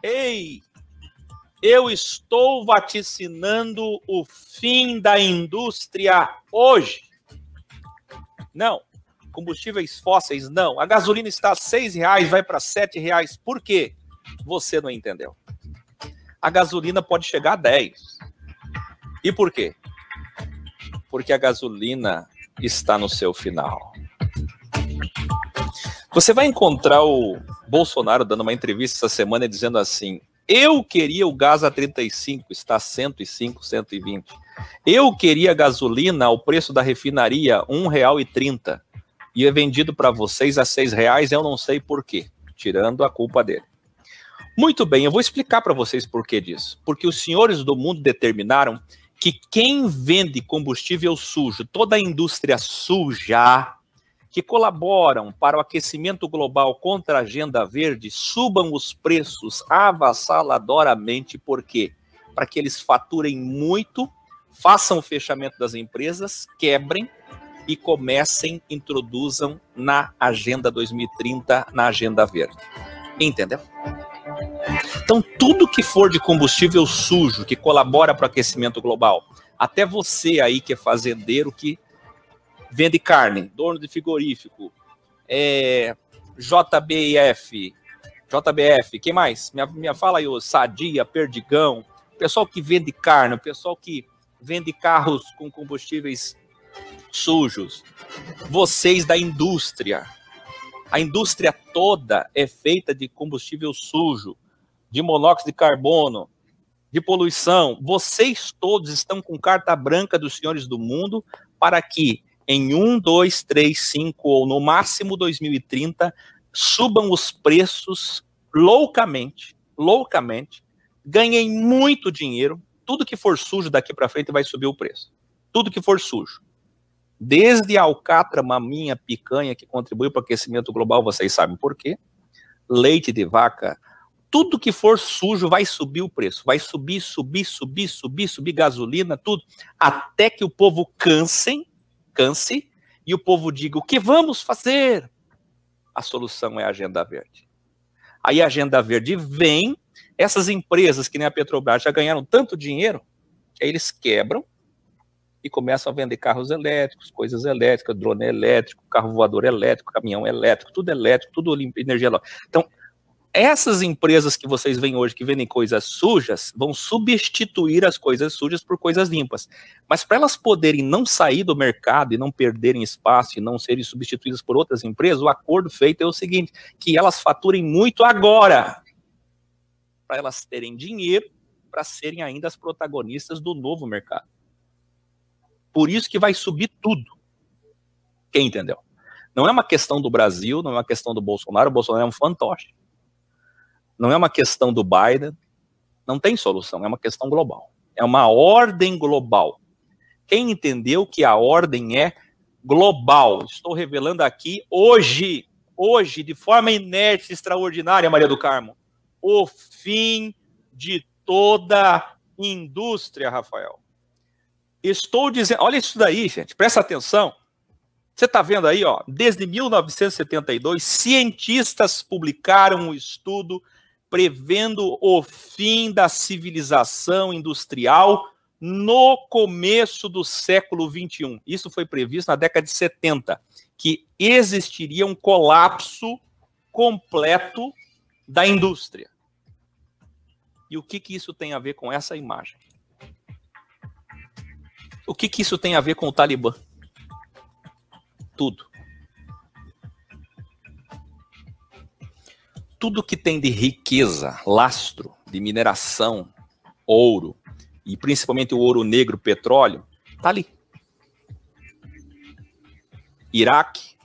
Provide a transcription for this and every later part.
Ei, eu estou vaticinando o fim da indústria hoje. Não. Combustíveis fósseis, não. A gasolina está a R$6, vai para R$7. Por quê? Você não entendeu. A gasolina pode chegar a 10. E por quê? Porque a gasolina está no seu final. Você vai encontrar o Bolsonaro dando uma entrevista essa semana dizendo assim: eu queria o gás a 35, está a 105, 120. Eu queria a gasolina ao preço da refinaria, R$1,30. E é vendido para vocês a R$6, eu não sei por quê, tirando a culpa dele. Muito bem, eu vou explicar para vocês por que disso. Porque os senhores do mundo determinaram que quem vende combustível sujo, toda a indústria suja, que colaboram para o aquecimento global contra a agenda verde, subam os preços avassaladoramente. Por quê? Para que eles faturem muito, façam o fechamento das empresas, quebrem e comecem, introduzam na Agenda 2030, na Agenda Verde. Entendeu? Então, tudo que for de combustível sujo, que colabora para o aquecimento global, até você aí que é fazendeiro, que vende carne, dono de frigorífico, JBF, quem mais? Fala aí, Sadia, Perdigão, o pessoal que vende carne, o pessoal que vende carros com combustíveis sujos, vocês da indústria. A indústria toda é feita de combustível sujo, de monóxido de carbono, de poluição. Vocês todos estão com carta branca dos senhores do mundo para que em 1, 2, 3, 5 ou no máximo 2030 subam os preços loucamente, ganhem muito dinheiro. Tudo que for sujo daqui para frente vai subir o preço. Tudo que for sujo. Desde a alcatra, maminha, picanha, que contribuiu para o aquecimento global, vocês sabem por quê. Leite de vaca, tudo que for sujo vai subir o preço. Vai subir gasolina, tudo. Até que o povo canse e o povo diga: o que vamos fazer? A solução é a Agenda Verde. Aí a Agenda Verde vem, essas empresas que nem a Petrobras já ganharam tanto dinheiro, que aí eles quebram e começam a vender carros elétricos, coisas elétricas, drone elétrico, carro voador elétrico, caminhão elétrico, tudo energia elétrica. Então, essas empresas que vocês veem hoje, que vendem coisas sujas, vão substituir as coisas sujas por coisas limpas. Mas para elas poderem não sair do mercado e não perderem espaço e não serem substituídas por outras empresas, o acordo feito é o seguinte: que elas faturem muito agora, para elas terem dinheiro para serem ainda as protagonistas do novo mercado. Por isso que vai subir tudo. Quem entendeu? Não é uma questão do Brasil, não é uma questão do Bolsonaro. O Bolsonaro é um fantoche. Não é uma questão do Biden. Não tem solução, é uma questão global. É uma ordem global. Quem entendeu que a ordem é global? Estou revelando aqui hoje, de forma inerte, extraordinária, Maria do Carmo, o fim de toda indústria, Rafael. Estou dizendo, olha isso daí, gente, presta atenção. Você está vendo aí, ó, desde 1972, cientistas publicaram um estudo prevendo o fim da civilização industrial no começo do século XXI. Isso foi previsto na década de 70, que existiria um colapso completo da indústria. E o que isso tem a ver com essa imagem? O que isso tem a ver com o Talibã? Tudo. Tudo que tem de riqueza, lastro, de mineração, ouro, e principalmente o ouro negro, petróleo, está ali. Iraque,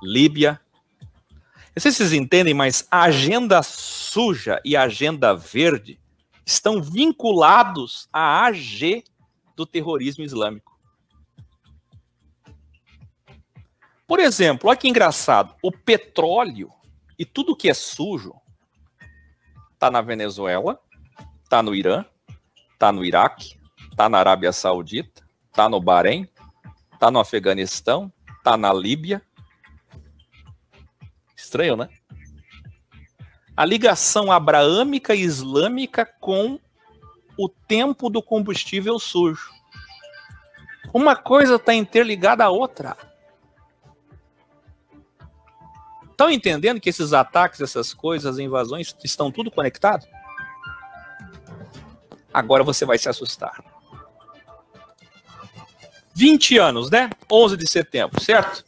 Líbia. Não sei se vocês entendem, mas a agenda suja e a agenda verde estão vinculados à AG do terrorismo islâmico. Por exemplo, olha que engraçado, o petróleo e tudo que é sujo está na Venezuela, está no Irã, está no Iraque, está na Arábia Saudita, está no Bahrein, está no Afeganistão, está na Líbia. Estranho, né? A ligação abraâmica e islâmica com o tempo do combustível sujo. Uma coisa está interligada à outra. Estão entendendo que esses ataques, essas coisas, as invasões, estão tudo conectado? Agora você vai se assustar. 20 anos, né? 11 de setembro, certo?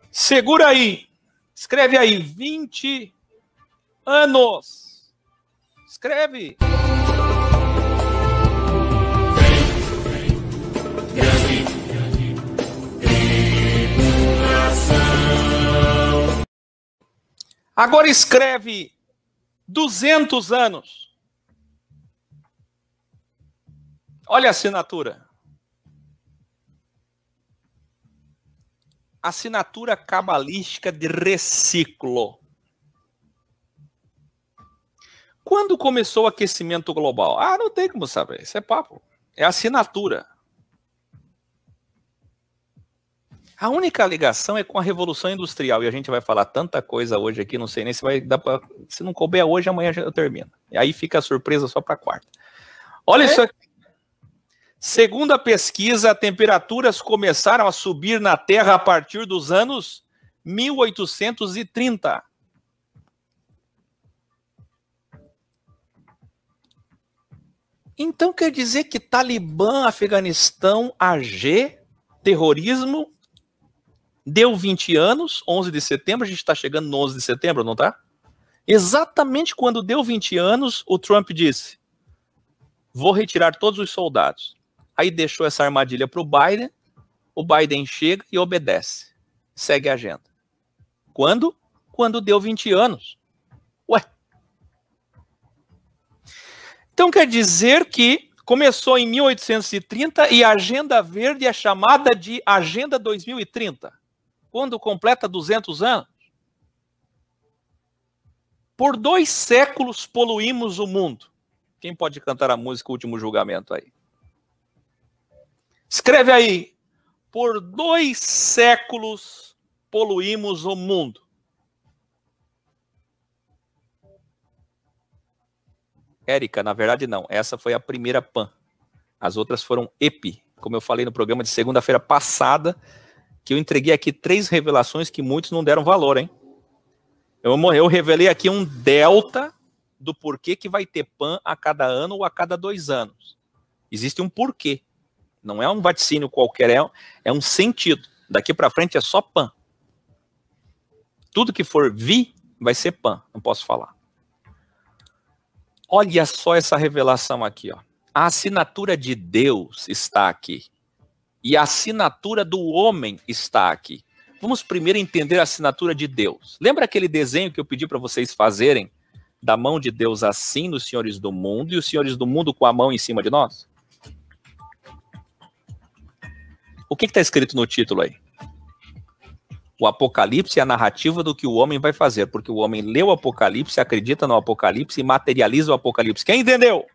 Segura aí. Escreve aí. 20 anos. Escreve. Agora escreve 200 anos. Olha a assinatura. Assinatura cabalística de reciclo. Quando começou o aquecimento global? Ah, não tem como saber. Isso é papo. É assinatura. A única ligação é com a Revolução Industrial. E a gente vai falar tanta coisa hoje aqui, não sei nem se vai dar para... Se não couber hoje, amanhã eu termino. E aí fica a surpresa só para quarta. Olha isso aqui. Segundo a pesquisa, temperaturas começaram a subir na Terra a partir dos anos 1830. Então quer dizer que Talibã, Afeganistão, AG, terrorismo, deu 20 anos, 11 de setembro, a gente está chegando no 11 de setembro, não tá? Exatamente quando deu 20 anos, o Trump disse, vou retirar todos os soldados. Aí deixou essa armadilha para o Biden chega e obedece. Segue a agenda. Quando? Quando deu 20 anos. Ué. Então quer dizer que começou em 1830 e a Agenda Verde é chamada de Agenda 2030. Quando completa 200 anos. Por 2 séculos poluímos o mundo. Quem pode cantar a música Último Julgamento aí? Escreve aí. Por 2 séculos poluímos o mundo. Érica, na verdade não. Essa foi a primeira PAN. As outras foram EPI. Como eu falei no programa de segunda-feira passada, que eu entreguei aqui 3 revelações que muitos não deram valor, hein? Eu revelei aqui um delta do porquê que vai ter PAN a cada ano ou a cada 2 anos. Existe um porquê. Não é um vaticínio qualquer, é um sentido. Daqui para frente é só PAN. Tudo que for vi vai ser PAN, não posso falar. Olha só essa revelação aqui, ó. A assinatura de Deus está aqui. E a assinatura do homem está aqui. Vamos primeiro entender a assinatura de Deus. Lembra aquele desenho que eu pedi para vocês fazerem? Da mão de Deus assim nos senhores do mundo e os senhores do mundo com a mão em cima de nós? O que está escrito no título aí? O Apocalipse é a narrativa do que o homem vai fazer, porque o homem lê o Apocalipse, acredita no Apocalipse e materializa o Apocalipse. Quem entendeu?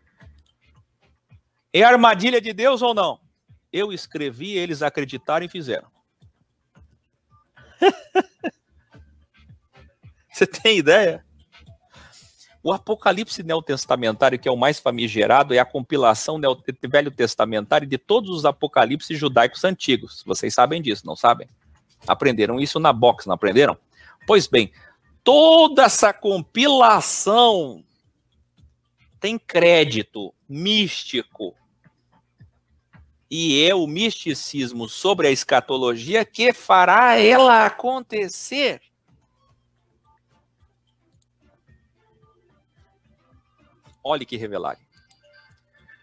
É a armadilha de Deus ou não? Eu escrevi, eles acreditaram e fizeram. Você tem ideia? O Apocalipse neotestamentário, que é o mais famigerado, é a compilação velho testamentária de todos os apocalipses judaicos antigos. Vocês sabem disso, não sabem? Aprenderam isso na box, não aprenderam? Pois bem, toda essa compilação tem crédito místico. E é o misticismo sobre a escatologia que fará ela acontecer. Olhe que revelar.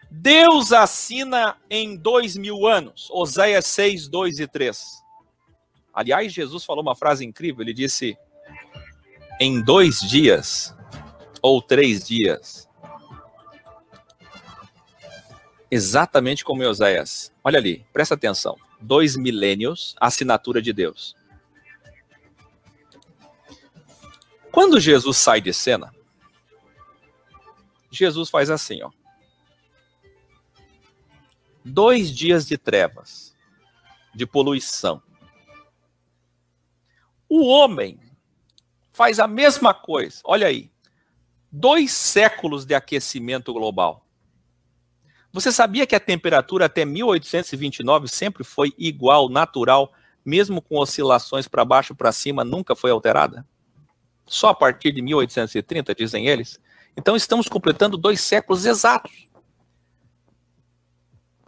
Deus assina em 2000 anos. Oséias 6, 2 e 3. Aliás, Jesus falou uma frase incrível. Ele disse, em 2 dias ou 3 dias. Exatamente como em Oséias. Olha ali, presta atenção. 2 milênios, assinatura de Deus. Quando Jesus sai de cena, Jesus faz assim, ó. 2 dias de trevas, de poluição. O homem faz a mesma coisa. Olha aí. 2 séculos de aquecimento global. Você sabia que a temperatura até 1829 sempre foi igual, natural, mesmo com oscilações para baixo e para cima, nunca foi alterada? Só a partir de 1830, dizem eles. Então estamos completando 2 séculos exatos.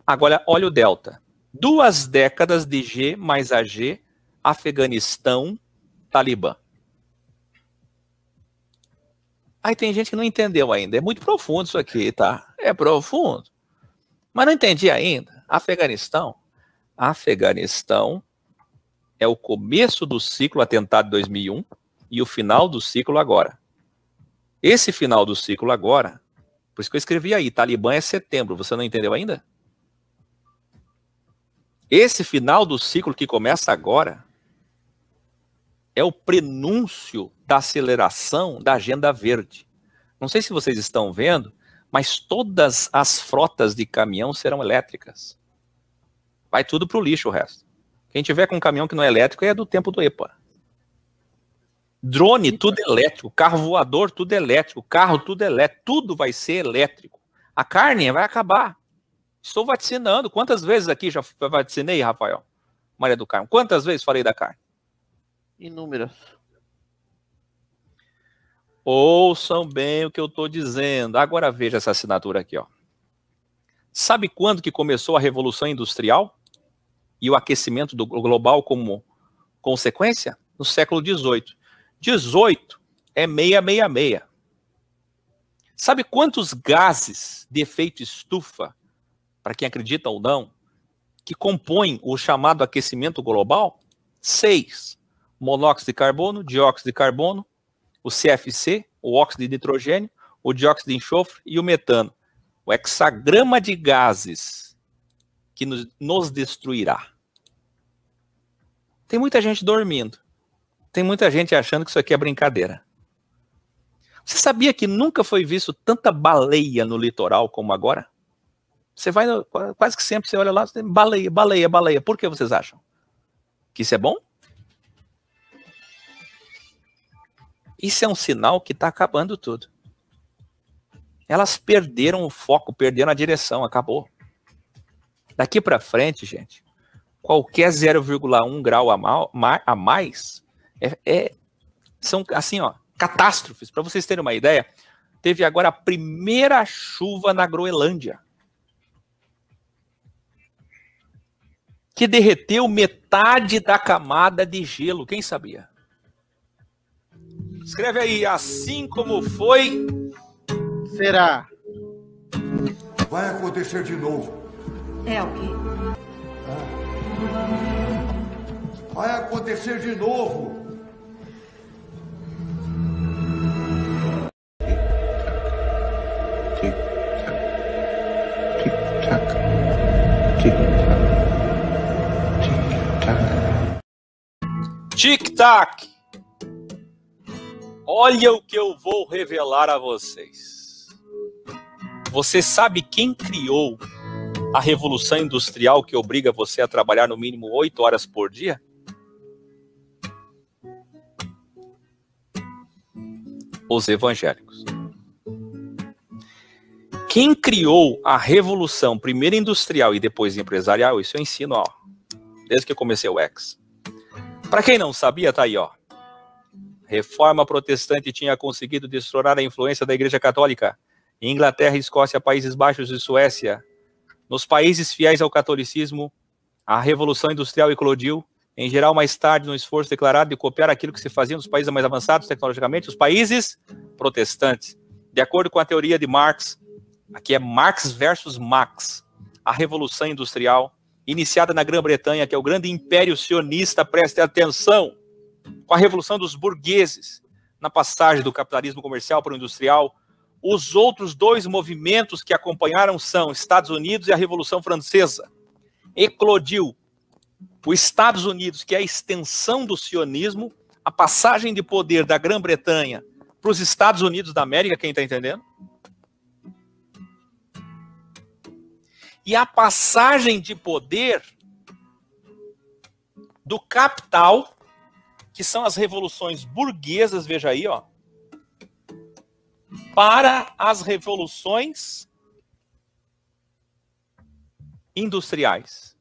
Agora, olha o delta. 2 décadas de G mais AG, Afeganistão, Talibã. Aí tem gente que não entendeu ainda. É muito profundo isso aqui, tá? É profundo. Mas não entendi ainda. Afeganistão é o começo do ciclo atentado de 2001 e o final do ciclo agora. Esse final do ciclo agora, por isso que eu escrevi aí, Talibã é setembro. Você não entendeu ainda? Esse final do ciclo que começa agora é o prenúncio da aceleração da Agenda Verde. Não sei se vocês estão vendo, mas todas as frotas de caminhão serão elétricas. Vai tudo para o lixo o resto. Quem tiver com um caminhão que não é elétrico é do tempo do EPA. Drone, tudo elétrico. Carro voador, tudo elétrico. Carro, tudo elétrico. Tudo vai ser elétrico. A carne vai acabar. Estou vacinando. Quantas vezes aqui já vacinei, Rafael? Maria do Carmo. Quantas vezes falei da carne? Inúmeras. Ouçam bem o que eu estou dizendo. Agora veja essa assinatura aqui, ó. Sabe quando que começou a Revolução Industrial e o aquecimento global como consequência? No século XVIII. 18 é 666. Sabe quantos gases de efeito estufa, para quem acredita ou não, que compõem o chamado aquecimento global? 6. Monóxido de carbono, dióxido de carbono, o CFC, o óxido de nitrogênio, o dióxido de enxofre e o metano. O hexagrama de gases que nos destruirá. Tem muita gente dormindo. Tem muita gente achando que isso aqui é brincadeira. Você sabia que nunca foi visto tanta baleia no litoral como agora? Você vai, quase que sempre você olha lá, tem baleia, baleia, baleia. Por que vocês acham? Que isso é bom? Isso é um sinal que está acabando tudo. Elas perderam o foco, perderam a direção, acabou. Daqui para frente, gente, qualquer 0,1 grau a mais são assim, ó, catástrofes. Para vocês terem uma ideia, teve agora a primeira chuva na Groenlândia, que derreteu metade da camada de gelo. Quem sabia? Escreve aí, assim como foi, será. Vai acontecer de novo. É o quê? Vai acontecer de novo. Tic-tac. Tic-tac. Tic-tac. tic-tac. Olha o que eu vou revelar a vocês. Você sabe quem criou a Revolução Industrial que obriga você a trabalhar no mínimo 8 horas por dia? Os evangélicos. Quem criou a Revolução, primeiro industrial e depois empresarial, isso eu ensino, ó, desde que eu comecei o X. Para quem não sabia, tá aí, ó. Reforma protestante tinha conseguido destronar a influência da Igreja Católica em Inglaterra, Escócia, Países Baixos e Suécia. Nos países fiéis ao catolicismo, a Revolução Industrial eclodiu, em geral mais tarde, no esforço declarado de copiar aquilo que se fazia nos países mais avançados tecnologicamente, os países protestantes. De acordo com a teoria de Marx, aqui é Marx versus Max, a Revolução Industrial, iniciada na Grã-Bretanha, que é o grande império sionista, preste atenção, com a Revolução dos Burgueses, na passagem do capitalismo comercial para o industrial. Os outros 2 movimentos que acompanharam são Estados Unidos e a Revolução Francesa. Eclodiu os Estados Unidos, que é a extensão do sionismo, a passagem de poder da Grã-Bretanha para os Estados Unidos da América, quem está entendendo? E a passagem de poder do capital, que são as revoluções burguesas, veja aí, ó, para as revoluções industriais.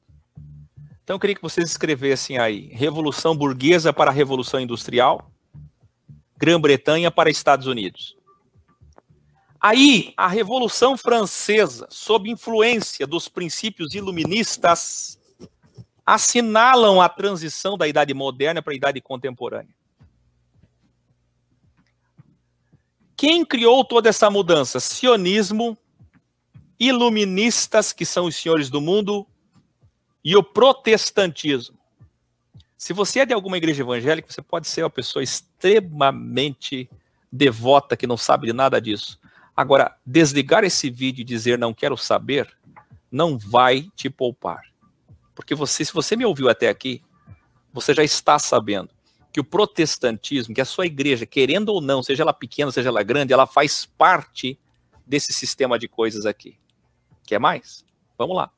Então eu queria que vocês escrevessem aí, Revolução Burguesa para a Revolução Industrial, Grã-Bretanha para Estados Unidos. Aí, a Revolução Francesa, sob influência dos princípios iluministas, assinalam a transição da Idade Moderna para a Idade Contemporânea. Quem criou toda essa mudança? Sionismo, iluministas, que são os senhores do mundo, e o protestantismo. Se você é de alguma igreja evangélica, você pode ser uma pessoa extremamente devota, que não sabe de nada disso. Agora, desligar esse vídeo e dizer não quero saber, não vai te poupar. Porque se você me ouviu até aqui, você já está sabendo que o protestantismo, que a sua igreja, querendo ou não, seja ela pequena, seja ela grande, ela faz parte desse sistema de coisas aqui. Quer mais? Vamos lá.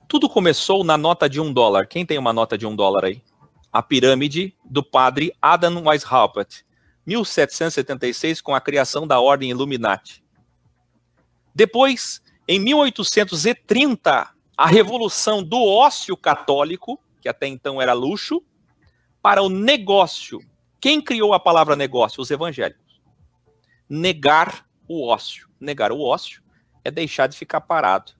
Tudo começou na nota de $1. Quem tem uma nota de $1 aí? A pirâmide do padre Adam Weishaupt, 1776, com a criação da Ordem Illuminati. Depois, em 1830, a revolução do ócio católico, que até então era luxo, para o negócio. Quem criou a palavra negócio? Os evangélicos. Negar o ócio. Negar o ócio é deixar de ficar parado.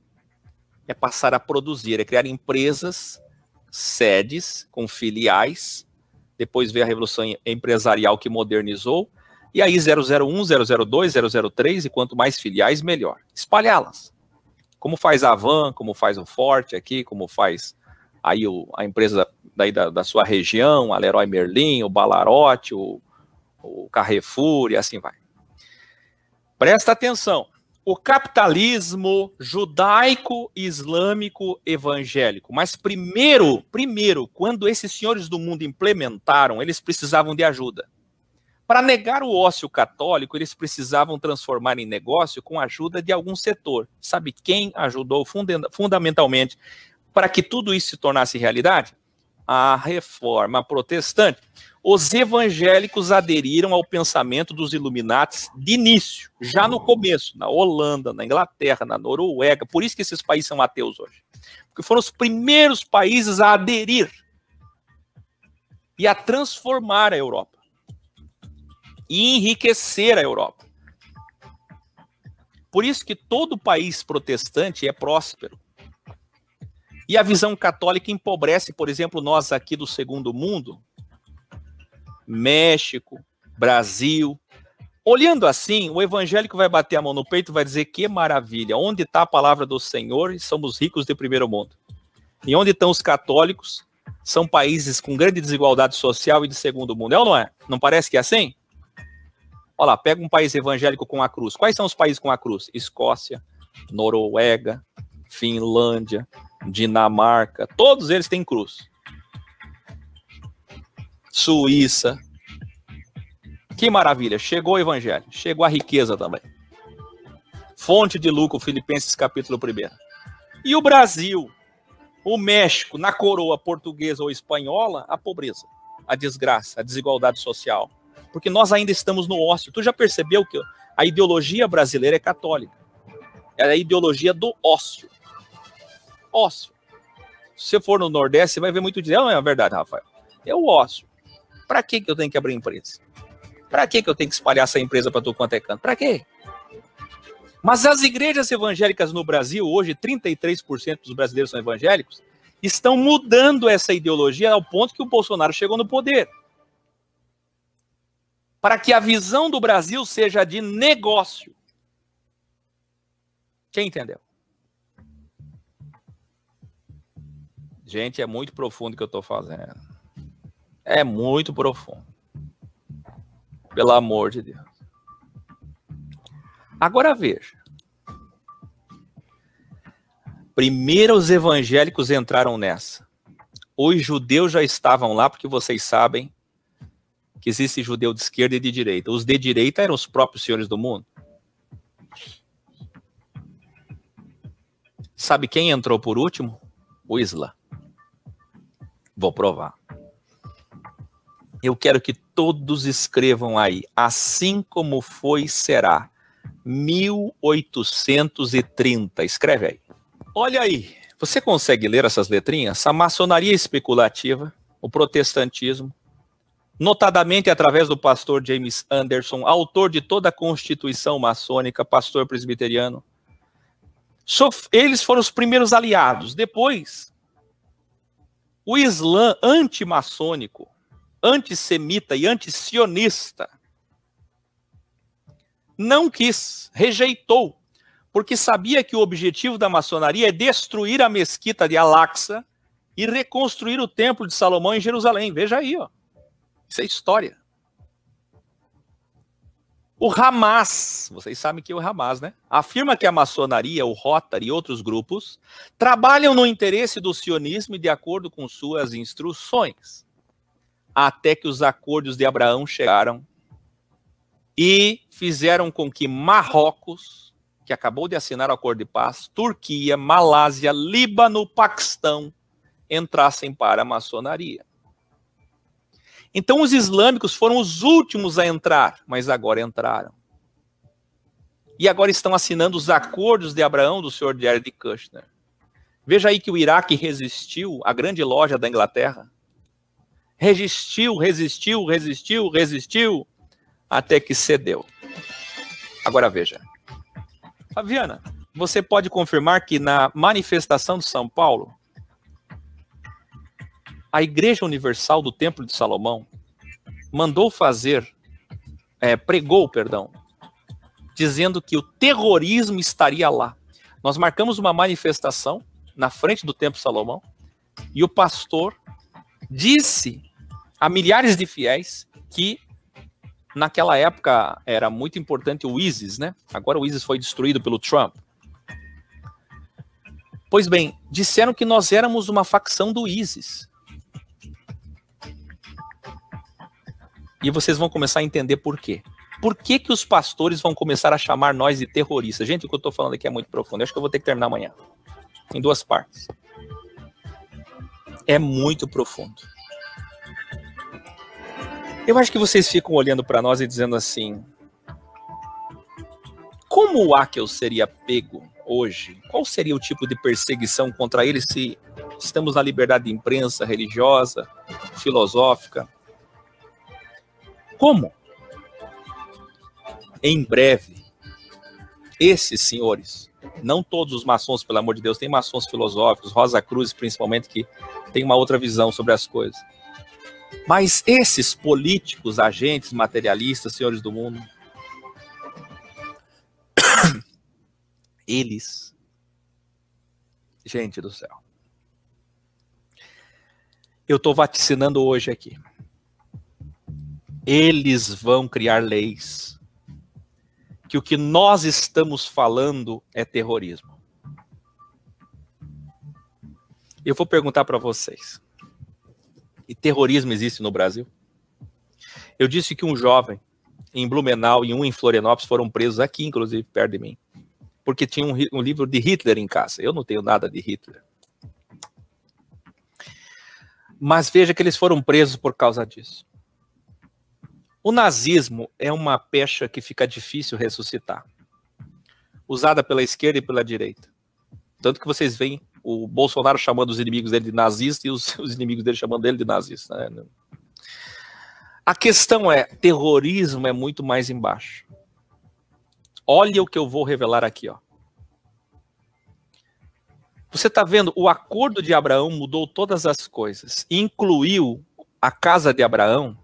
É passar a produzir, é criar empresas, sedes com filiais. Depois veio a Revolução Empresarial que modernizou. E aí 001, 002, 003, e quanto mais filiais, melhor. Espalhá-las. Como faz a Van, como faz o Forte aqui, como faz aí a empresa daí da sua região, a Leroy Merlin, o Ballarote, o Carrefour e assim vai. Presta atenção. O capitalismo judaico, islâmico, evangélico. Mas primeiro, quando esses senhores do mundo implementaram, eles precisavam de ajuda. Para negar o ócio católico, eles precisavam transformar em negócio com a ajuda de algum setor. Sabe quem ajudou fundamentalmente para que tudo isso se tornasse realidade? A Reforma Protestante. Os evangélicos aderiram ao pensamento dos Illuminatis de início, já no começo, na Holanda, na Inglaterra, na Noruega. Por isso que esses países são ateus hoje. Porque foram os primeiros países a aderir e a transformar a Europa. E enriquecer a Europa. Por isso que todo país protestante é próspero. E a visão católica empobrece, por exemplo, nós aqui do Segundo Mundo, México, Brasil. Olhando assim, o evangélico vai bater a mão no peito e vai dizer que maravilha, onde está a palavra do Senhor? Somos ricos de primeiro mundo. E onde estão os católicos? São países com grande desigualdade social e de segundo mundo. É ou não é? Não parece que é assim? Olha lá, pega um país evangélico com a cruz. Quais são os países com a cruz? Escócia, Noruega, Finlândia, Dinamarca. Todos eles têm cruz. Suíça. Que maravilha. Chegou o evangelho. Chegou a riqueza também. Fonte de lucro, Filipenses capítulo 1. E o Brasil, o México, na coroa portuguesa ou espanhola, a pobreza, a desgraça, a desigualdade social. Porque nós ainda estamos no ócio. Tu já percebeu que a ideologia brasileira é católica? É a ideologia do ócio. Ócio. Se você for no Nordeste, você vai ver muito disso. Não é verdade, Rafael? É o ócio. Para que eu tenho que abrir empresa? Para que eu tenho que espalhar essa empresa para todo quanto é canto? Para quê? Mas as igrejas evangélicas no Brasil, hoje 33% dos brasileiros são evangélicos, estão mudando essa ideologia ao ponto que o Bolsonaro chegou no poder. Para que a visão do Brasil seja de negócio. Quem entendeu? Gente, é muito profundo o que eu estou fazendo. É muito profundo. Pelo amor de Deus. Agora veja. Primeiro os evangélicos entraram nessa. Os judeus já estavam lá, porque vocês sabem que existe judeu de esquerda e de direita. Os de direita eram os próprios senhores do mundo. Sabe quem entrou por último? O Islã. Vou provar. Eu quero que todos escrevam aí, assim como foi, será. 1830, escreve aí. Olha aí, você consegue ler essas letrinhas? A maçonaria especulativa, o protestantismo, notadamente através do pastor James Anderson, autor de toda a Constituição maçônica, pastor presbiteriano. Eles foram os primeiros aliados. Depois, o Islã antimaçônico, antissemita e antisionista não quis, rejeitou, porque sabia que o objetivo da maçonaria é destruir a mesquita de Al-Aqsa e reconstruir o templo de Salomão em Jerusalém. Veja aí, ó. Isso é história. O Hamas, vocês sabem que é o Hamas, né? Afirma que a maçonaria, o Rotary e outros grupos trabalham no interesse do sionismo e de acordo com suas instruções. Até que os acordos de Abraão chegaram e fizeram com que Marrocos, que acabou de assinar o acordo de paz, Turquia, Malásia, Líbano, Paquistão, entrassem para a maçonaria. Então os islâmicos foram os últimos a entrar, mas agora entraram. E agora estão assinando os acordos de Abraão do Sr. Jared Kushner. Veja aí que o Iraque resistiu à grande loja da Inglaterra. Resistiu, até que cedeu. Agora veja. Fabiana, você pode confirmar que na manifestação de São Paulo, a Igreja Universal do Templo de Salomão pregou, dizendo que o terrorismo estaria lá. Nós marcamos uma manifestação na frente do Templo de Salomão e o pastor disse a milhares de fiéis que naquela época era muito importante o ISIS, né? Agora o ISIS foi destruído pelo Trump. Pois bem, disseram que nós éramos uma facção do ISIS. E vocês vão começar a entender por quê. Por que que os pastores vão começar a chamar nós de terroristas? Gente, o que eu estou falando aqui é muito profundo. Eu acho que eu vou ter que terminar amanhã. Em 2 partes. É muito profundo. Eu acho que vocês ficam olhando para nós e dizendo assim: como o Akel seria pego hoje? Qual seria o tipo de perseguição contra ele se estamos na liberdade de imprensa, religiosa, filosófica? Como? Em breve, esses senhores, não todos os maçons, pelo amor de Deus, tem maçons filosóficos, Rosa Cruz principalmente, que tem uma outra visão sobre as coisas. Mas esses políticos, agentes, materialistas, senhores do mundo, eles, gente do céu, eu estou vaticinando hoje aqui, eles vão criar leis que o que nós estamos falando é terrorismo. Eu vou perguntar para vocês: e terrorismo existe no Brasil? Eu disse que um jovem em Blumenau e um em Florianópolis foram presos aqui, inclusive, perto de mim, porque tinha um livro de Hitler em casa. Eu não tenho nada de Hitler. Mas veja que eles foram presos por causa disso. O nazismo é uma pecha que fica difícil ressuscitar, usada pela esquerda e pela direita. Tanto que vocês veem o Bolsonaro chamando os inimigos dele de nazista e os inimigos dele chamando ele de nazista, né? A questão é, terrorismo é muito mais embaixo. Olha o que eu vou revelar aqui, ó. Você está vendo, o acordo de Abraão mudou todas as coisas, incluiu a casa de Abraão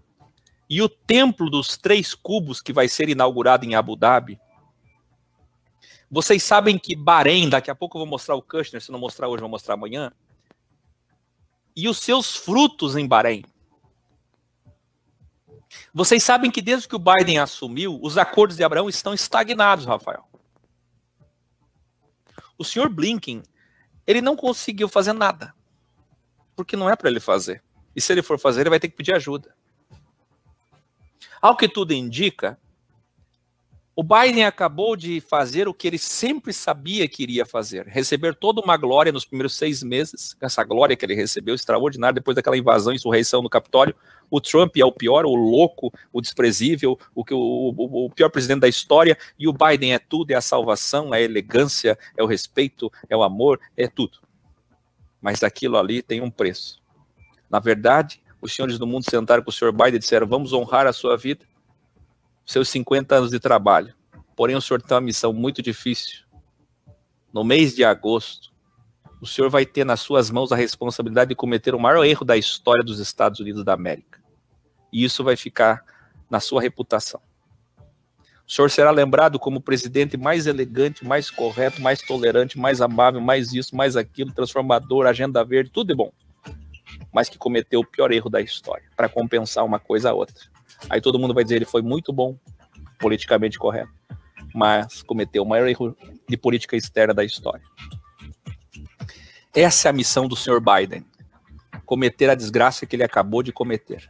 e o templo dos 3 cubos que vai ser inaugurado em Abu Dhabi. Vocês sabem que Bahrein, daqui a pouco eu vou mostrar o Kushner, se não mostrar hoje, eu vou mostrar amanhã. E os seus frutos em Bahrein. Vocês sabem que desde que o Biden assumiu, os acordos de Abraão estão estagnados, Rafael. O senhor Blinken, ele não conseguiu fazer nada. Porque não é para ele fazer. E se ele for fazer, ele vai ter que pedir ajuda. Ao que tudo indica, O Biden acabou de fazer o que ele sempre sabia que iria fazer, receber toda uma glória nos primeiros 6 meses, essa glória que ele recebeu, extraordinária, depois daquela invasão, insurreição no Capitólio. O Trump é o pior, o louco, o desprezível, o pior presidente da história, e o Biden é tudo, é a salvação, é a elegância, é o respeito, é o amor, é tudo. Mas aquilo ali tem um preço. Na verdade, os senhores do mundo sentaram com o senhor Biden e disseram: vamos honrar a sua vida, seus 50 anos de trabalho. Porém, o senhor tem uma missão muito difícil. No mês de agosto, o senhor vai ter nas suas mãos a responsabilidade de cometer o maior erro da história dos Estados Unidos da América. E isso vai ficar na sua reputação. O senhor será lembrado como o presidente mais elegante, mais correto, mais tolerante, mais amável, mais isso, mais aquilo, transformador, agenda verde, tudo é bom. Mas que cometeu o pior erro da história, para compensar uma coisa a outra. Aí todo mundo vai dizer: ele foi muito bom, politicamente correto, mas cometeu o maior erro de política externa da história. Essa é a missão do senhor Biden, cometer a desgraça que ele acabou de cometer.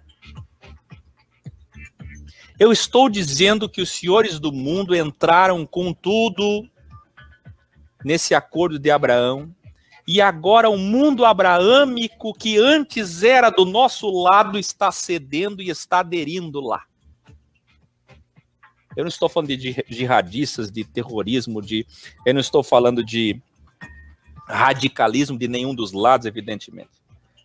Eu estou dizendo que os senhores do mundo entraram com tudo nesse acordo de Abraão, e agora o mundo abraâmico, que antes era do nosso lado, está cedendo e está aderindo lá. Eu não estou falando de jihadistas, de terrorismo, eu não estou falando de radicalismo de nenhum dos lados, evidentemente.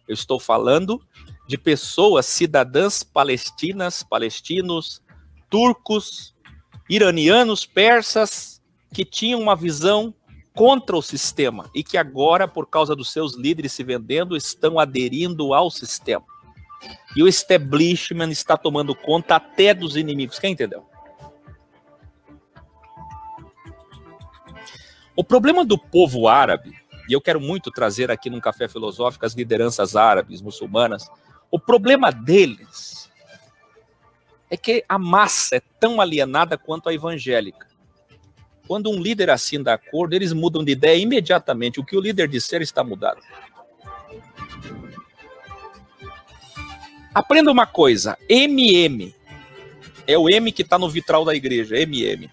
Eu estou falando de pessoas, cidadãs palestinas, palestinos, turcos, iranianos, persas, que tinham uma visão contra o sistema e que agora, por causa dos seus líderes se vendendo, estão aderindo ao sistema. E o establishment está tomando conta até dos inimigos. Quem entendeu? O problema do povo árabe, e eu quero muito trazer aqui num café filosófico as lideranças árabes, muçulmanas, o problema deles é que a massa é tão alienada quanto a evangélica. Quando um líder assina acordo, eles mudam de ideia imediatamente. O que o líder disser está mudado. Aprenda uma coisa: MM é o M que está no vitral da igreja, MM.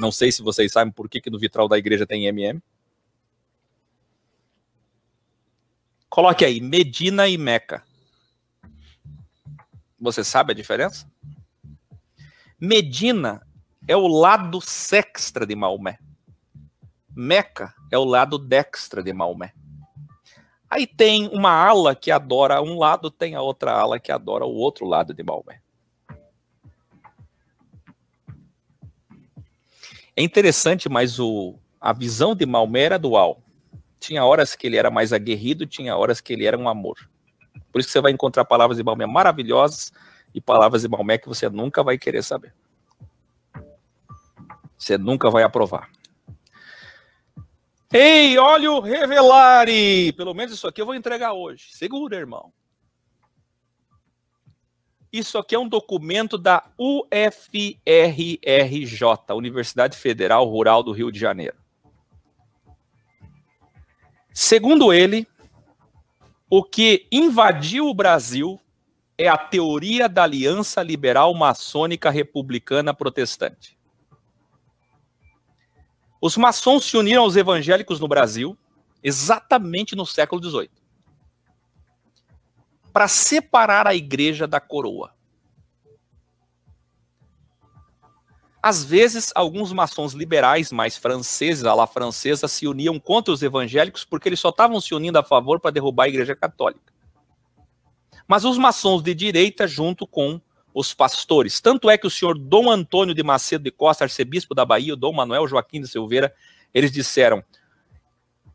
Não sei se vocês sabem por que no vitral da igreja tem MM. Coloque aí, Medina e Meca. Você sabe a diferença? Medina é o lado sextra de Maomé. Meca é o lado dextra de Maomé. Aí tem uma ala que adora um lado, tem a outra ala que adora o outro lado de Maomé. É interessante, mas a visão de Maomé era dual. Tinha horas que ele era mais aguerrido, tinha horas que ele era um amor. Por isso que você vai encontrar palavras de Maomé maravilhosas e palavras de Maomé que você nunca vai querer saber. Você nunca vai aprovar. Ei, olha o Revelare! Pelo menos isso aqui eu vou entregar hoje. Segura, irmão. Isso aqui é um documento da UFRRJ, Universidade Federal Rural do Rio de Janeiro. Segundo ele, o que invadiu o Brasil é a teoria da aliança liberal maçônica republicana protestante. Os maçons se uniram aos evangélicos no Brasil exatamente no século XVIII para separar a igreja da coroa. Às vezes, alguns maçons liberais, mais franceses, à la francesa, se uniam contra os evangélicos porque eles só estavam se unindo a favor para derrubar a igreja católica. Mas os maçons de direita, junto com os pastores. Tanto é que o senhor Dom Antônio de Macedo de Costa, arcebispo da Bahia, o Dom Manuel Joaquim de Silveira, eles disseram: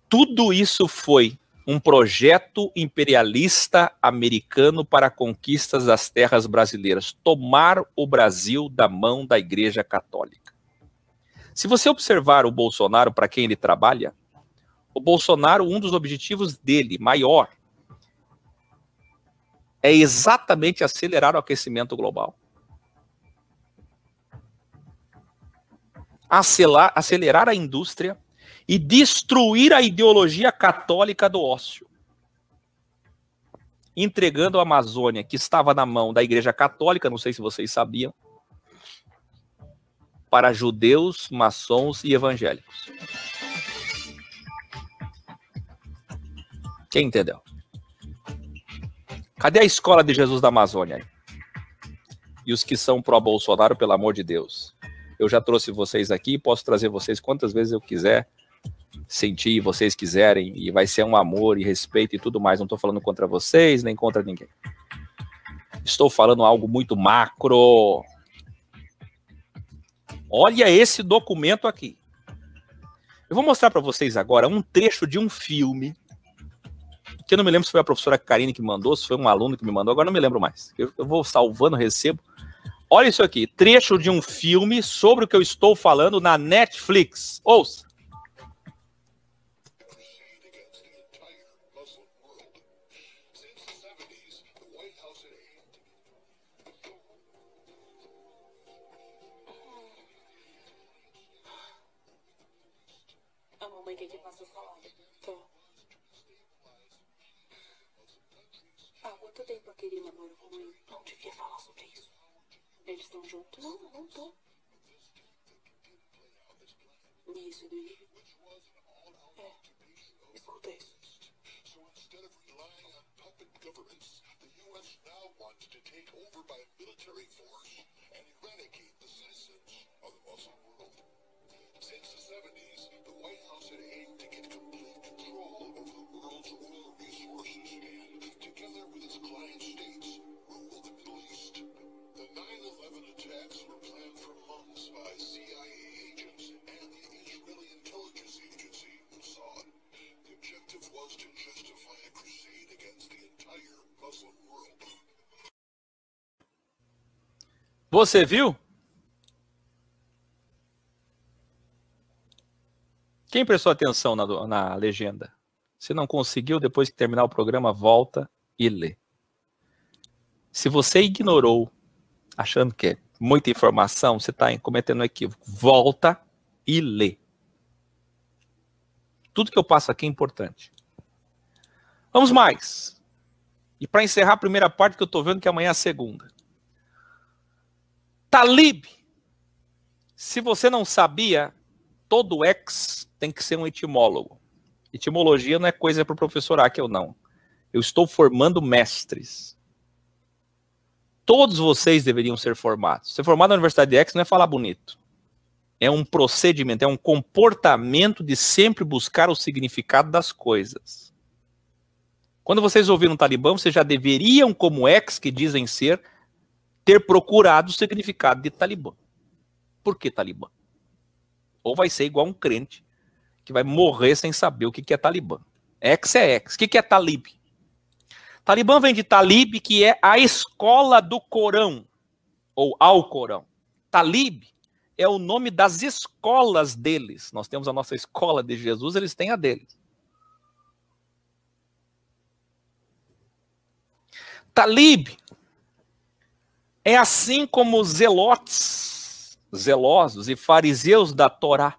tudo isso foi um projeto imperialista americano para conquistas das terras brasileiras, tomar o Brasil da mão da Igreja Católica. Se você observar o Bolsonaro, para quem ele trabalha, o Bolsonaro, um dos objetivos dele, maior, é exatamente acelerar o aquecimento global. Acelerar a indústria e destruir a ideologia católica do ócio. Entregando a Amazônia, que estava na mão da Igreja Católica, não sei se vocês sabiam, para judeus, maçons e evangélicos. Quem entendeu? Cadê a escola de Jesus da Amazônia aí? E os que são pró-Bolsonaro, pelo amor de Deus. Eu já trouxe vocês aqui, posso trazer vocês quantas vezes eu quiser, sentir, vocês quiserem, e vai ser um amor e respeito e tudo mais. Não estou falando contra vocês, nem contra ninguém. Estou falando algo muito macro. Olha esse documento aqui. Eu vou mostrar para vocês agora um trecho de um filme, que eu não me lembro se foi a professora Karine que mandou, se foi um aluno que me mandou, agora não me lembro mais. Eu vou salvando, recebo. Olha isso aqui, trecho de um filme sobre o que eu estou falando na Netflix. Ouça. A mamãe quer que faça salada. Tá. Há quanto tempo aquele namoro com ele? Não devia falar sobre isso. Eles estão juntos? Não, não tô. Isso, do livro. É. Escuta isso. So instead of relying on puppet governments, the U.S. now wants to take over by military force and eradicate the citizens of the Muslim world. Since the 70s, the White House had aimed to get complete control over the world's oil resources and, together with its client states, rule the Middle East. The 9/11 attacks were planned for months by CIA agents and the Israeli intelligence agency, Mossad. The objective was to justify a crusade against the entire Muslim world. Você viu? Quem prestou atenção na legenda? Se não conseguiu, depois que terminar o programa, volta e lê. Se você ignorou, achando que é muita informação, você está cometendo um equívoco. Volta e lê. Tudo que eu passo aqui é importante. Vamos mais. E para encerrar a primeira parte, que eu estou vendo que amanhã é a segunda. Talib. Se você não sabia, todo ex tem que ser um etimólogo. Etimologia não é coisa para o professor Akel, não. Eu estou formando mestres. Todos vocês deveriam ser formados. Ser formado na Universidade de Ex não é falar bonito. É um procedimento, é um comportamento de sempre buscar o significado das coisas. Quando vocês ouviram o Talibã, vocês já deveriam, como ex que dizem ser, ter procurado o significado de Talibã. Por que Talibã? Ou vai ser igual um crente que vai morrer sem saber o que é Talibã. Ex é ex. O que é Talib? Talibã vem de Talib, que é a escola do Corão, ou ao Corão. Talib é o nome das escolas deles. Nós temos a nossa escola de Jesus, eles têm a deles. Talib é assim como os zelotes, zelosos e fariseus da Torá.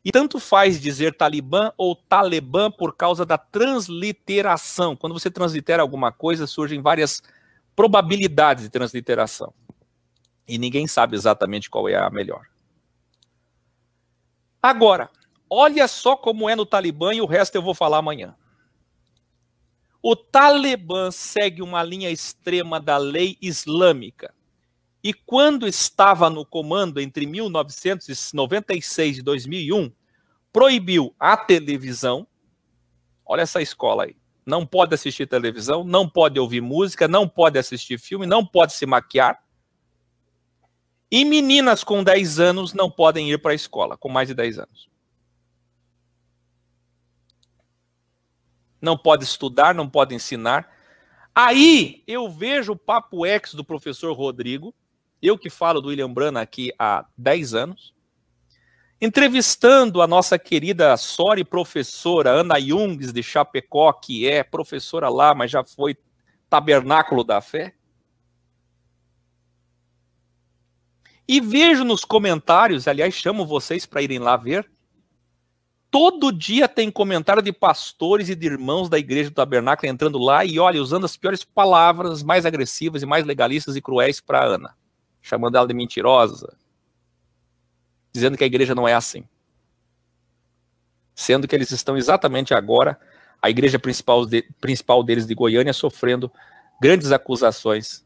E tanto faz dizer Talibã ou Talibã por causa da transliteração. Quando você translitera alguma coisa, surgem várias probabilidades de transliteração. E ninguém sabe exatamente qual é a melhor. Agora, olha só como é no Talibã e o resto eu vou falar amanhã. O Talibã segue uma linha extrema da lei islâmica. E quando estava no comando entre 1996 e 2001, proibiu a televisão. Olha essa escola aí. Não pode assistir televisão, não pode ouvir música, não pode assistir filme, não pode se maquiar. E meninas com 10 anos não podem ir para a escola, com mais de 10 anos. Não pode estudar, não pode ensinar. Aí eu vejo o papo ex do professor Rodrigo, eu que falo do William Branham aqui há 10 anos, entrevistando a nossa querida Sori professora Ana Jungs de Chapecó, que é professora lá, mas já foi Tabernáculo da Fé. E vejo nos comentários, aliás, chamo vocês para irem lá ver, todo dia tem comentário de pastores e de irmãos da Igreja do Tabernáculo entrando lá e, olha, usando as piores palavras, mais agressivas e mais legalistas e cruéis para Ana. Chamando ela de mentirosa, dizendo que a igreja não é assim. Sendo que eles estão exatamente agora, a igreja principal deles de Goiânia, sofrendo grandes acusações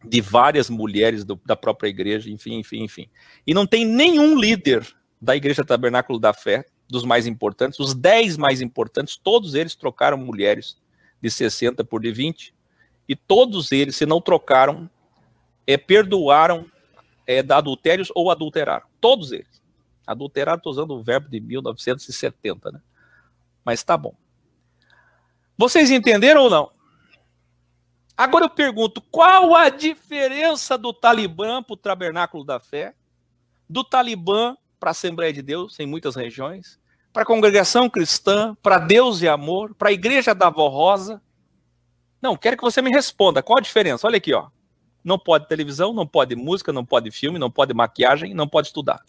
de várias mulheres da própria igreja, enfim. E não tem nenhum líder da Igreja Tabernáculo da Fé, dos mais importantes, os 10 mais importantes, todos eles trocaram mulheres de 60 por de 20, e todos eles, se não trocaram, perdoaram adultérios ou adulteraram. Todos eles. Adulteraram, estou usando o verbo de 1970, né? Mas tá bom. Vocês entenderam ou não? Agora eu pergunto, qual a diferença do Talibã para o Tabernáculo da Fé, do Talibã para a Assembleia de Deus, em muitas regiões, para a Congregação Cristã, para Deus e Amor, para a Igreja da Avó Rosa? Não, quero que você me responda, qual a diferença? Olha aqui, ó. Não pode televisão, não pode música, não pode filme, não pode maquiagem, não pode estudar.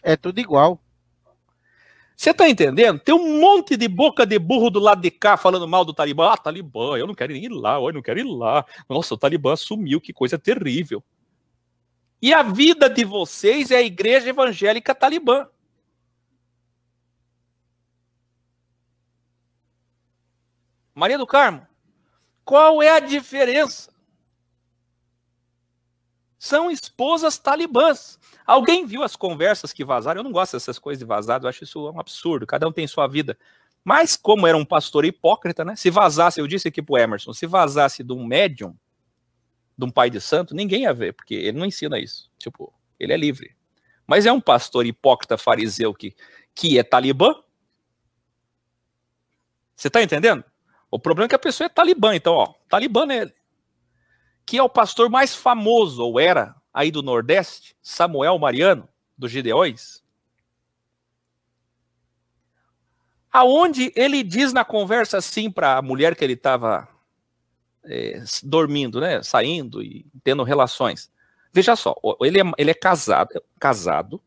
É tudo igual. Você está entendendo? Tem um monte de boca de burro do lado de cá falando mal do Talibã. Ah, Talibã, eu não quero ir lá, eu não quero ir lá. Nossa, o Talibã sumiu, que coisa terrível. E a vida de vocês é a igreja evangélica Talibã. Maria do Carmo, qual é a diferença? São esposas talibãs. Alguém viu as conversas que vazaram? Eu não gosto dessas coisas de vazado, eu acho isso um absurdo, cada um tem sua vida. Mas como era um pastor hipócrita, né? Se vazasse, eu disse aqui pro Emerson, se vazasse de um médium, de um pai de santo, ninguém ia ver, porque ele não ensina isso. Tipo, ele é livre. Mas é um pastor hipócrita fariseu que é talibã. Você tá entendendo? O problema é que a pessoa é talibã, então, ó, talibã nele. Que é o pastor mais famoso, ou era, aí do Nordeste, Samuel Mariano, dos Gideões, aonde ele diz na conversa assim para a mulher que ele estava dormindo, né, saindo e tendo relações. Veja só, ele é casado,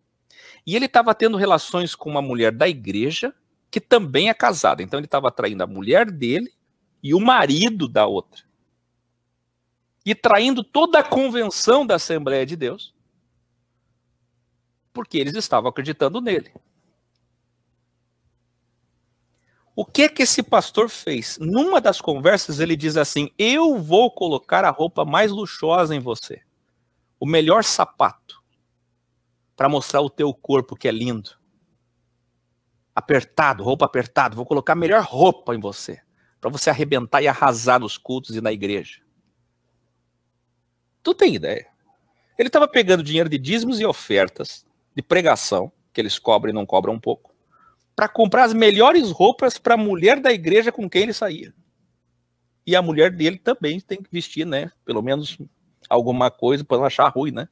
e ele estava tendo relações com uma mulher da igreja que também é casada. Então ele estava traindo a mulher dele e o marido da outra. E traindo toda a convenção da Assembleia de Deus, porque eles estavam acreditando nele. O que esse pastor fez? Numa das conversas ele diz assim, eu vou colocar a roupa mais luxuosa em você, o melhor sapato, para mostrar o teu corpo que é lindo, apertado, roupa apertada, vou colocar a melhor roupa em você, para você arrebentar e arrasar nos cultos e na igreja. Tu tem ideia? Ele estava pegando dinheiro de dízimos e ofertas, de pregação, que eles cobram e não cobram um pouco, para comprar as melhores roupas para a mulher da igreja com quem ele saía. E a mulher dele também tem que vestir, né? Pelo menos alguma coisa para não achar ruim, né?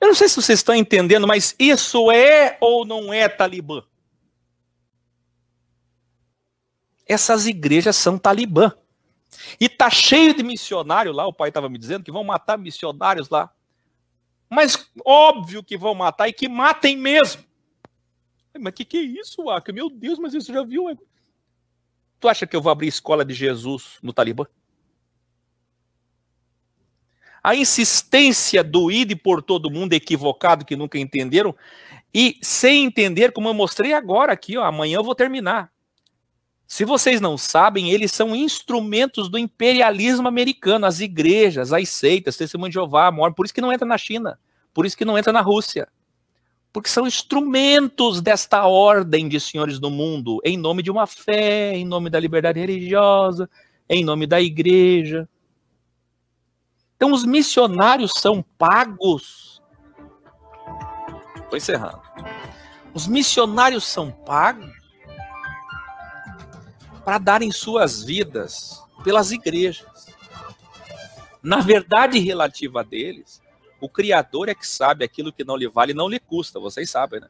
Eu não sei se vocês estão entendendo, mas isso é ou não é Talibã? Essas igrejas são Talibã. E tá cheio de missionário lá, o pai estava me dizendo que vão matar missionários lá. Mas óbvio que vão matar e que matem mesmo. Mas que é isso, Aka? Meu Deus, mas isso já viu? Tu acha que eu vou abrir escola de Jesus no Talibã? A insistência do ir por todo mundo equivocado, que nunca entenderam, e sem entender, como eu mostrei agora aqui, ó, amanhã eu vou terminar. Se vocês não sabem, eles são instrumentos do imperialismo americano, as igrejas, as seitas, Testemunho de Jeová, por isso que não entra na China, por isso que não entra na Rússia. Porque são instrumentos desta ordem de senhores do mundo, em nome de uma fé, em nome da liberdade religiosa, em nome da igreja. Então os missionários são pagos. Estou encerrando. Os missionários são pagos para darem suas vidas pelas igrejas. Na verdade relativa deles, o Criador é que sabe aquilo que não lhe vale e não lhe custa, vocês sabem, né?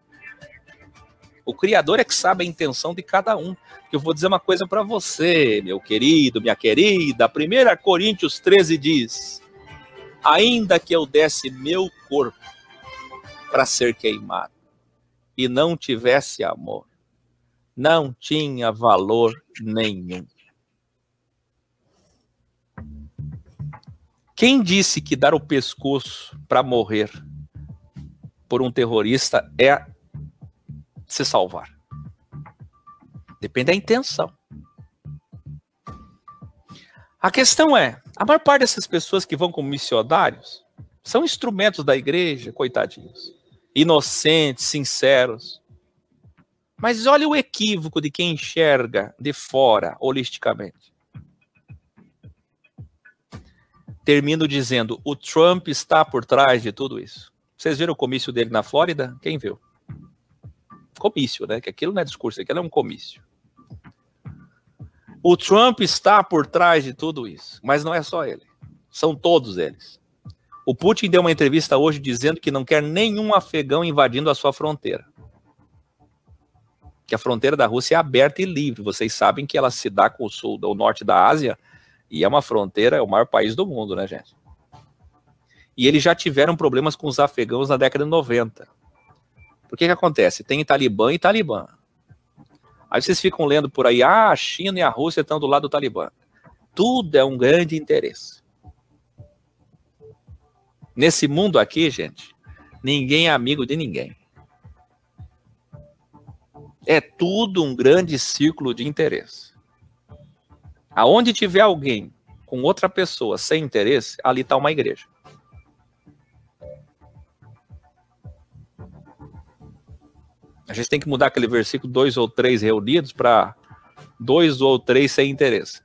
O Criador é que sabe a intenção de cada um. Eu vou dizer uma coisa para você, meu querido, minha querida. 1 Coríntios 13 diz, ainda que eu desse meu corpo para ser queimado e não tivesse amor, não tinha valor nenhum. Quem disse que dar o pescoço para morrer por um terrorista é se salvar. Depende da intenção. A questão é, a maior parte dessas pessoas que vão como missionários são instrumentos da igreja, coitadinhos. Inocentes, sinceros. Mas olha o equívoco de quem enxerga de fora, holisticamente. Termino dizendo, o Trump está por trás de tudo isso. Vocês viram o comício dele na Flórida? Quem viu? Comício, né? Que aquilo não é discurso, aquilo é um comício. O Trump está por trás de tudo isso, mas não é só ele. São todos eles. O Putin deu uma entrevista hoje dizendo que não quer nenhum afegão invadindo a sua fronteira. Que a fronteira da Rússia é aberta e livre. Vocês sabem que ela se dá com o sul, o norte da Ásia, e é uma fronteira, é o maior país do mundo, né, gente? E eles já tiveram problemas com os afegãos na década de 90. Por que acontece? Tem Talibã e Talibã. Aí vocês ficam lendo por aí, a China e a Rússia estão do lado do Talibã. Tudo é um grande interesse. Nesse mundo aqui, gente, ninguém é amigo de ninguém. É tudo um grande círculo de interesse. Aonde tiver alguém com outra pessoa sem interesse, ali está uma igreja. A gente tem que mudar aquele versículo 2 ou 3 reunidos para 2 ou 3 sem interesse.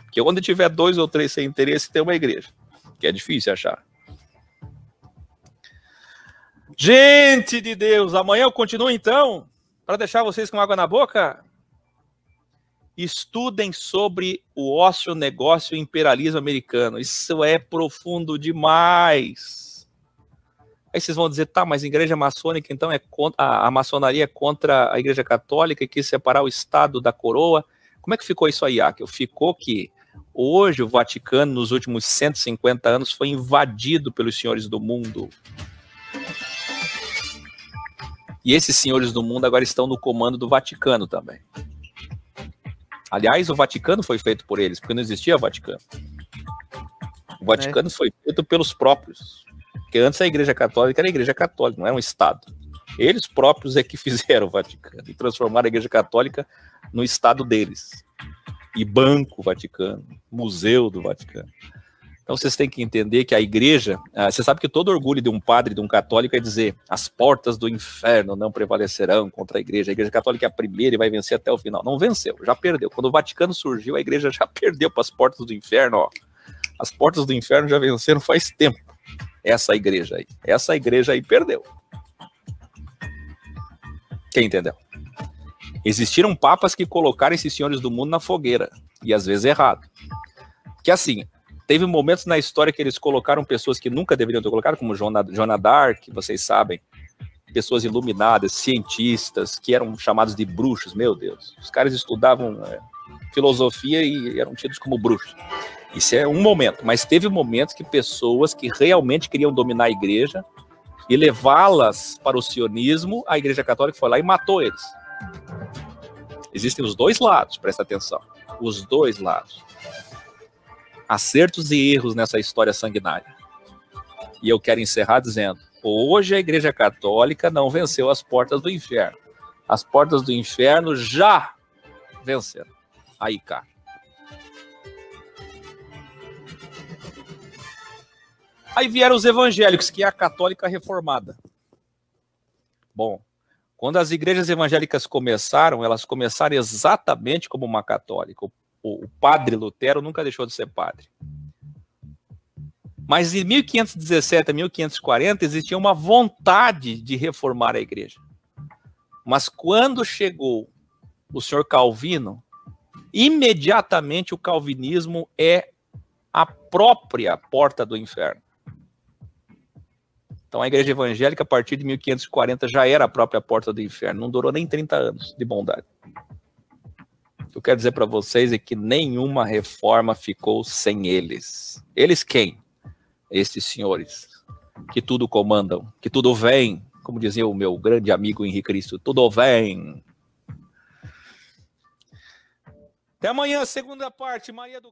Porque onde tiver 2 ou 3 sem interesse, tem uma igreja. Que é difícil achar. Gente de Deus, amanhã eu continuo então, para deixar vocês com água na boca. Estudem sobre o ócio negócio e imperialismo americano. Isso é profundo demais. Aí vocês vão dizer, tá, mas a igreja maçônica então é contra, a maçonaria é contra a igreja católica e quis separar o Estado da coroa. Como é que ficou isso aí, Akel? Ficou que hoje o Vaticano, nos últimos 150 anos, foi invadido pelos senhores do mundo. E esses senhores do mundo agora estão no comando do Vaticano também. Aliás, o Vaticano foi feito por eles, porque não existia Vaticano. O Vaticano foi feito pelos próprios. Porque antes a Igreja Católica era a Igreja Católica, não era um Estado. Eles próprios é que fizeram o Vaticano e transformaram a Igreja Católica no Estado deles. E Banco Vaticano, Museu do Vaticano. Então vocês têm que entender que a igreja, você sabe que todo orgulho de um padre, de um católico, é dizer as portas do inferno não prevalecerão contra a igreja católica é a primeira e vai vencer até o final. Não venceu, já perdeu. Quando o Vaticano surgiu, a igreja já perdeu para as portas do inferno. Ó. As portas do inferno já venceram faz tempo. Essa igreja aí perdeu. Quem entendeu? Existiram papas que colocaram esses senhores do mundo na fogueira, e às vezes errado. Que assim, teve momentos na história que eles colocaram pessoas que nunca deveriam ter colocado, como Joana d'Arc, vocês sabem, pessoas iluminadas, cientistas, que eram chamados de bruxos, meu Deus. Os caras estudavam filosofia e eram tidos como bruxos. Isso é um momento, mas teve momentos que pessoas que realmente queriam dominar a igreja e levá-las para o sionismo, a igreja católica foi lá e matou eles. Existem os dois lados, presta atenção. Os dois lados. Acertos e erros nessa história sanguinária. E eu quero encerrar dizendo, hoje a igreja católica não venceu as portas do inferno. As portas do inferno já venceram. Aí, cara. Aí vieram os evangélicos, que é a católica reformada. Bom, quando as igrejas evangélicas começaram, elas começaram exatamente como uma católica. O padre Lutero nunca deixou de ser padre. Mas em 1517 a 1540 existia uma vontade de reformar a igreja. Mas quando chegou o senhor Calvino, imediatamente o calvinismo é a própria porta do inferno. Então a igreja evangélica, a partir de 1540, já era a própria porta do inferno. Não durou nem 30 anos de bondade. O que eu quero dizer para vocês é que nenhuma reforma ficou sem eles. Eles quem? Esses senhores que tudo comandam, que tudo vem, como dizia o meu grande amigo Henrique Cristo, tudo vem. Até amanhã, segunda parte, Maria do